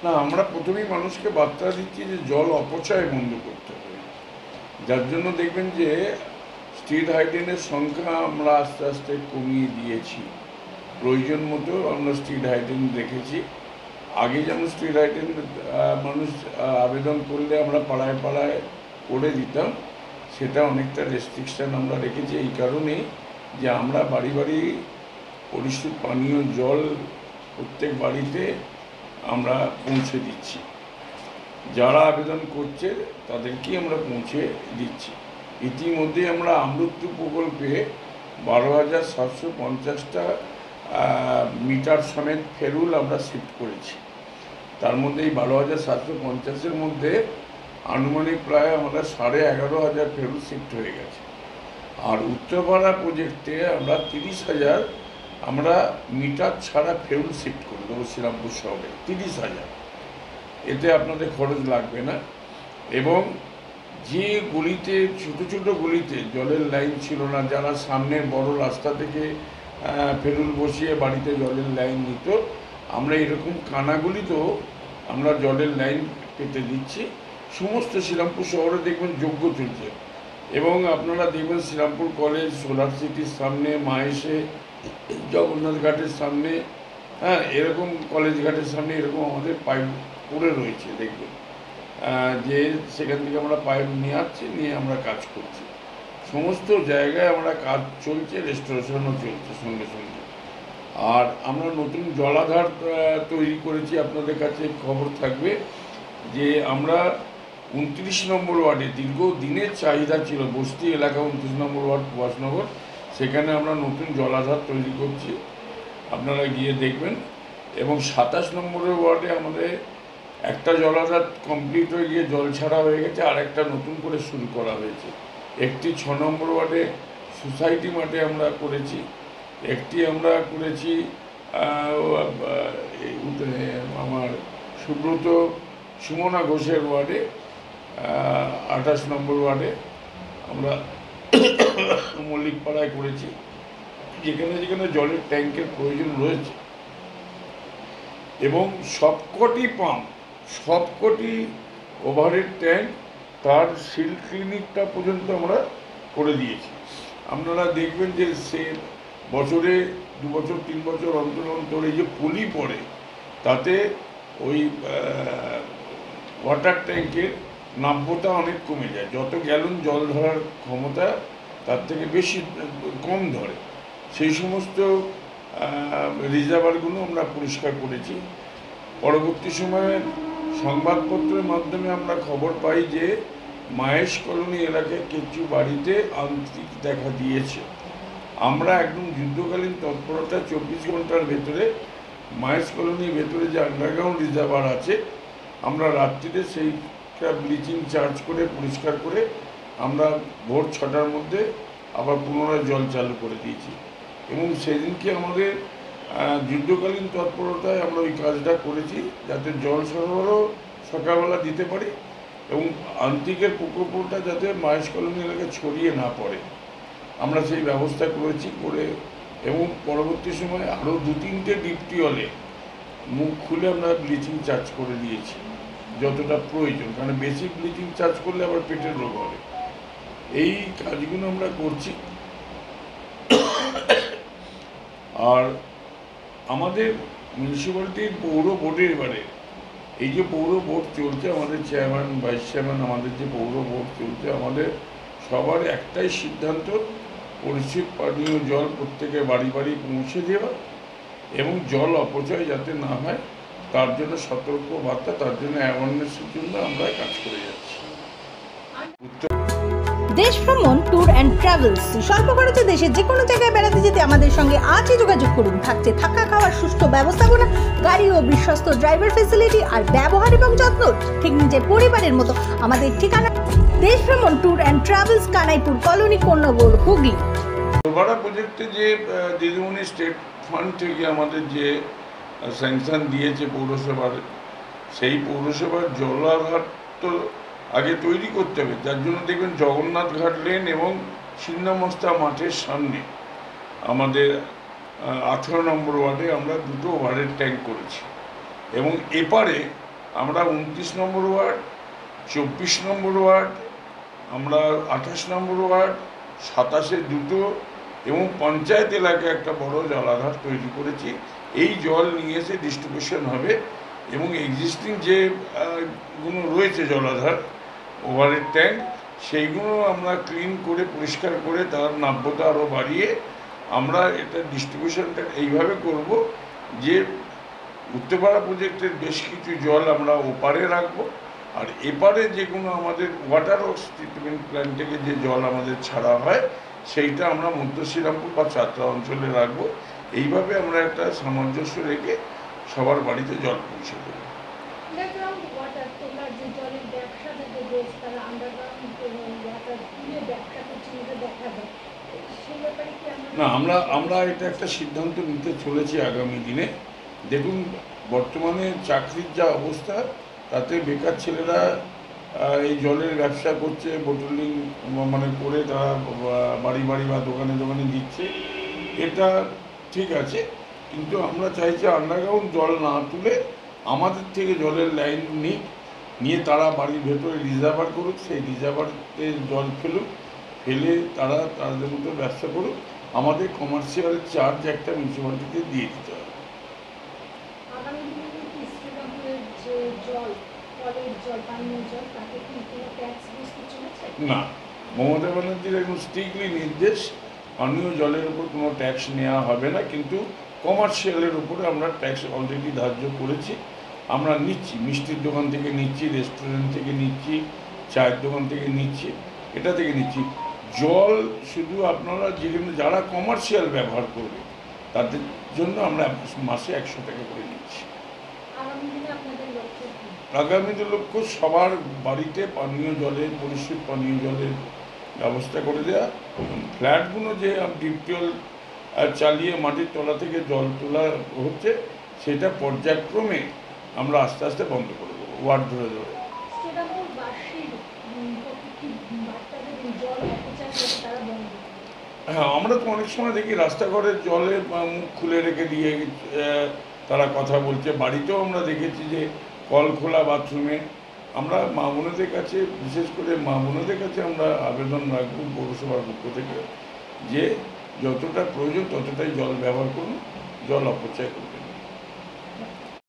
না, আমরা প্রথমেই মানুষকে বার্তা দিচ্ছি যে জল অপচয় বন্ধ করতে হবে। যার জন্য দেখবেন যে স্ট্রিট হাইজিনের সংখ্যা আমরা আস্তে আস্তে কমিয়ে দিয়েছি। প্রয়োজন মতো আমরা স্ট্রিট হাইজিন রেখেছি। আগে যেমন স্ট্রিট হাইজিন মানুষ আবেদন করলে আমরা পাড়ায় পাড়ায় করে দিতাম, সেটা অনেকটা রেস্ট্রিকশান আমরা রেখেছি এই কারণেই যে আমরা বাড়ি বাড়ি পরিশুদ্ধ পানীয় জল প্রত্যেক বাড়িতে আমরা পৌঁছে দিচ্ছি। যারা আবেদন করছে তাদেরকেই আমরা পৌঁছে দিচ্ছি। ইতিমধ্যে আমরা আমৃত্যু প্রকল্পে 12,750টা মিটার সমেত ফেরুল আমরা শিফট করেছি। তার মধ্যে এই 12,750-এর মধ্যে আনুমানিক প্রায় আমরা 11,500 ফেরুল শিফট হয়ে গেছে। আর উত্তরপাড়া প্রজেক্টে আমরা 30,000 আমরা মিটার ছাড়া ফেরুল শিফট করে দেবো শ্রীরামপুর শহরে, 30,000। এতে আপনাদের খরচ লাগবে না। এবং যে গলিতে ছোটো ছোটো গলিতে জলের লাইন ছিল না, যারা সামনের বড় রাস্তা থেকে ফেরুল বসিয়ে বাড়িতে জলের লাইন নিত, আমরা এরকম কানাগুলিতেও আমরা জলের লাইন পেতে দিচ্ছি। সমস্ত শ্রীরামপুর শহরে দেখবেন যোগ্য চলছে। এবং আপনারা দেখবেন শ্রীরামপুর কলেজ, সোলার সিটির সামনে, মাহেশে, জগন্নাথ ঘাটের সামনে, হ্যাঁ, এরকম কলেজ ঘাটের সামনে এরকম আমাদের পাইপ পড়ে রয়েছে। দেখবেন যে সেখান থেকে আমরা পাইপ নিয়ে আসছি, নিয়ে আমরা কাজ করছি। সমস্ত জায়গায় আমরা কাজ চলছে, রেস্টোরেশনও চলছে সঙ্গে সঙ্গে। আর আমরা নতুন জলাধার তৈরি করেছি। আপনাদের কাছে খবর থাকবে যে আমরা 29 নম্বর ওয়ার্ডে দীর্ঘদিনের চাহিদা ছিল, বস্তি এলাকা 29 নম্বর ওয়ার্ড সুভাষনগর, সেখানে আমরা নতুন জলাধার তৈরি করছি, আপনারা গিয়ে দেখবেন। এবং 27 নম্বরের ওয়ার্ডে আমাদের একটা জলাধার কমপ্লিট হয়ে গিয়ে জল ছাড়া হয়ে গেছে, আর একটা নতুন করে শুরু করা হয়েছে। একটি 6 নম্বর ওয়ার্ডে সোসাইটি মাঠে আমরা করেছি, একটি আমরা করেছি আমার সুব্রত সুমনা ঘোষের ওয়ার্ডে, 28 নম্বর ওয়ার্ডে আমরা মল্লিকপাড়ায় করেছি। যেখানে যেখানে জলের ট্যাঙ্কের প্রয়োজন রয়েছে এবং সবকটি পাম্প, সবকটি ওভারহেড ট্যাঙ্ক, তার সিল ক্লিনিকটা পর্যন্ত আমরা করে দিয়েছি। আপনারা দেখবেন যে সে বছরে 2 বছর 3 বছর অন্তর অন্তর এই যে পলি পড়ে, তাতে ওই ওয়াটার ট্যাঙ্কের নাব্যতা অনেক কমে যায়। যত গ্যালন জল ধরার ক্ষমতা তার থেকে বেশি কম ধরে। সেই সমস্ত রিজার্ভারগুলো আমরা পরিষ্কার করেছি। পরবর্তী সময়ে সংবাদপত্রের মাধ্যমে আমরা খবর পাই যে মাহেশ কলোনি এলাকায় কিছু বাড়িতে আন্তরিক দেখা দিয়েছে। আমরা একদম যুদ্ধকালীন তৎপরতা 24 ঘন্টার ভেতরে মাহেশ কলোনির ভেতরে যে আন্ডারগ্রাউন্ড রিজার্ভার আছে, আমরা রাত্রিতে সেইটা ব্লিচিং চার্জ করে পরিষ্কার করে আমরা ভোর 6টার মধ্যে আবার পুনরায় জল চালু করে দিয়েছি। এবং সেদিনকে আমাদের যুদ্ধকালীন তৎপরতায় আমরা ওই কাজটা করেছি, যাতে জল সরবরাহ সকালবেলা দিতে পারি এবং আন্তিকের প্রকল্পটা যাতে মাহেশ কলোনি এলাকায় ছড়িয়ে না পড়ে, আমরা সেই ব্যবস্থা করেছি করে। এবং পরবর্তী সময়ে আরও 2-3টে ডিপটিওলে মুখ খুলে আমরা ব্লিচিং চার্জ করে দিয়েছি যতটা প্রয়োজন, কারণ বেশি ব্লিচিং চার্জ করলে আবার পেটের রোগ হবে। এই কাজগুলো আমরা করছি। আর আমাদের মিউনিসিপ্যালিটির পৌর বোর্ডের এবারে এই যে পৌর বোর্ড চলছে, আমাদের চেয়ারম্যান, ভাইস চেয়ারম্যান, আমাদের যে পৌর বোর্ড চলছে, আমাদের সবার একটাই সিদ্ধান্ত, পরিশুদ্ধ পানীয় জল প্রত্যেকের বাড়ি বাড়ি পৌঁছে দেওয়া এবং জল অপচয় যাতে না হয় তার জন্য সতর্ক বার্তা, তার জন্য অ্যাওয়ারনেসের জন্য আমরা কাজ করে যাচ্ছি। দেশ ভ্রমণ ট্যুর অ্যান্ড ট্রাভেলস, স্বল্প খরচে দেশের যে কোনো জায়গায় বেড়াতে যেতে আমাদের সঙ্গে আজই যোগাযোগ করুন। থাকছে থাকা খাওয়ার সুষ্ঠু ব্যবস্থাপনা, গাড়ি ও বিশ্বস্ত ড্রাইভার ফেসিলিটি, আর ব্যবহার এবং যত্ন ঠিক নিজের পরিবারের মতো। আমাদের ঠিকানা দেশ ভ্রমণ tour and travels, Kanaipur colony, Konnagar, Hooghly. Uttarpara প্রজেক্টে যে দিদিমণি স্টেট ফান্ড থেকে আমাদের যে স্যাংশন দিয়েছে পৌরসভার, সেই পৌরসভার জলাধার তো আগে তৈরি করতে হবে। যার জন্য দেখবেন জগন্নাথ ঘাট লেন এবং ছিন্নমস্তা মাঠের সামনে আমাদের 18 নম্বর ওয়ার্ডে আমরা 2টো ওভারহেড ট্যাঙ্ক করেছি। এবং এপারে আমরা 29 নম্বর ওয়ার্ড, 24 নম্বর ওয়ার্ড, আমরা 28 নম্বর ওয়ার্ড, 27-এ 2টো এবং পঞ্চায়েত এলাকায় একটা বড় জলাধার তৈরি করেছি। এই জল নিয়ে এসে ডিস্ট্রিবিউশন হবে এবং এক্সিস্টিং যে গুলো রয়েছে জলাধার, ওভারের ট্যাঙ্ক, সেইগুলো আমরা ক্লিন করে পরিষ্কার করে তার নাব্যতা আরও বাড়িয়ে আমরা এটা ডিস্ট্রিবিউশনটা এইভাবে করব যে উত্তরপাড়া প্রজেক্টের বেশ কিছু জল আমরা ওপারে রাখবো, আর এপারে যেগুলো আমাদের ওয়াটার ওয়ার্কস ট্রিটমেন্ট প্ল্যান্ট থেকে যে জল আমাদের ছাড়া হয় সেইটা আমরা মধ্য শ্রীরামপুর বা চাতরা অঞ্চলে রাখবো। এইভাবে আমরা একটা সামঞ্জস্য রেখে সবার বাড়িতে জল পৌঁছে দেবো। আন্ডারগ্রাউন্ড ওয়াটার তোলার যে জলের ব্যবসা থেকে রয়েছে, তারা আন্ডারগ্রাউন্ড ওয়াটার তুলে ব্যবসা করছে, এটা দেখা যায়। সেই ব্যাপারে কি না, আমরা এটা একটা সিদ্ধান্ত নিতে চলেছি আগামী দিনে। দেখুন, বর্তমানে চাকরির যা অবস্থা, তাতে বেকার ছেলেরা এই জলের ব্যবসা করছে, বোটলিং মানে করে তারা বাড়ি বাড়ি বা দোকানে দোকানে দিচ্ছে। এটা ঠিক আছে, কিন্তু আমরা চাইছি আন্ডারগ্রাউন্ড জল না তুলে আমাদের থেকে জলের লাইন নিয়ে তারা বাড়ির ভেতরে রিজার্ভার করুক, সেই রিজার্ভারে জল ফেলুক, ফেলে তারা তাদের মতো ব্যবসা করুক। আমাদের কমার্শিয়াল চার্জ একটা মিউনিসিপ্যালিটিতে দিয়ে দিতে হবে। আগামী দিনে কি শ্রীরামপুরের যে জল, কলের জল, পানীয় জল, তাকে কি কোনো ট্যাক্স বসতে চলেছে? না, মমতা ব্যানার্জির একদম স্ট্রিক্টলি নির্দেশ, পানীয় জলের উপর কোনো ট্যাক্স নেওয়া হবে না, কিন্তু কমার্শিয়ালের উপরে আমরা ট্যাক্স অলরেডি ধার্য করেছি। আমরা নিচ্ছি, মিষ্টির দোকান থেকে নিচ্ছি, রেস্টুরেন্ট থেকে নিচ্ছি, চায়ের দোকান থেকে নিচ্ছি, এটা থেকে নিচ্ছি। জল শুধু আপনারা যেখানে যারা কমার্শিয়াল ব্যবহার করবে তাদের জন্য আমরা মাসে 100 টাকা করে নিচ্ছি। আগামী দিনে আপনাদের লক্ষ্য কি? আগামী লক্ষ্য সবার বাড়িতে পানীয় জলের, পরিশুদ্ধ পানীয় জলের ব্যবস্থা করে দেওয়া। ফ্ল্যাটগুলো যে ডিপটিউল চালিয়ে মাটির তলা থেকে জল তোলা হচ্ছে, সেটা পর্যায়ক্রমে আমরা আস্তে আস্তে বন্ধ করে দেবো, ওয়ার্ড ধরে ধরে। শ্রীরামপুরবাসীর প্রত্যেকটি বাচ্চাদের জল অপচয় করে তারা বন্ধ করে। হ্যাঁ, আমরা তো অনেক সময় দেখি রাস্তাঘরের জলে মুখ খুলে রেখে দিয়ে তারা কথা বলছে। বাড়িতেও আমরা দেখেছি যে কল খোলা বাথরুমে। আমরা মা বোনেদের কাছে, বিশেষ করে মা বোনেদের কাছে আমরা আবেদন রাখবো পৌরসভার পক্ষ থেকে যে যতটা প্রয়োজন ততটাই জল ব্যবহার করুন, জল অপচয় করবেন।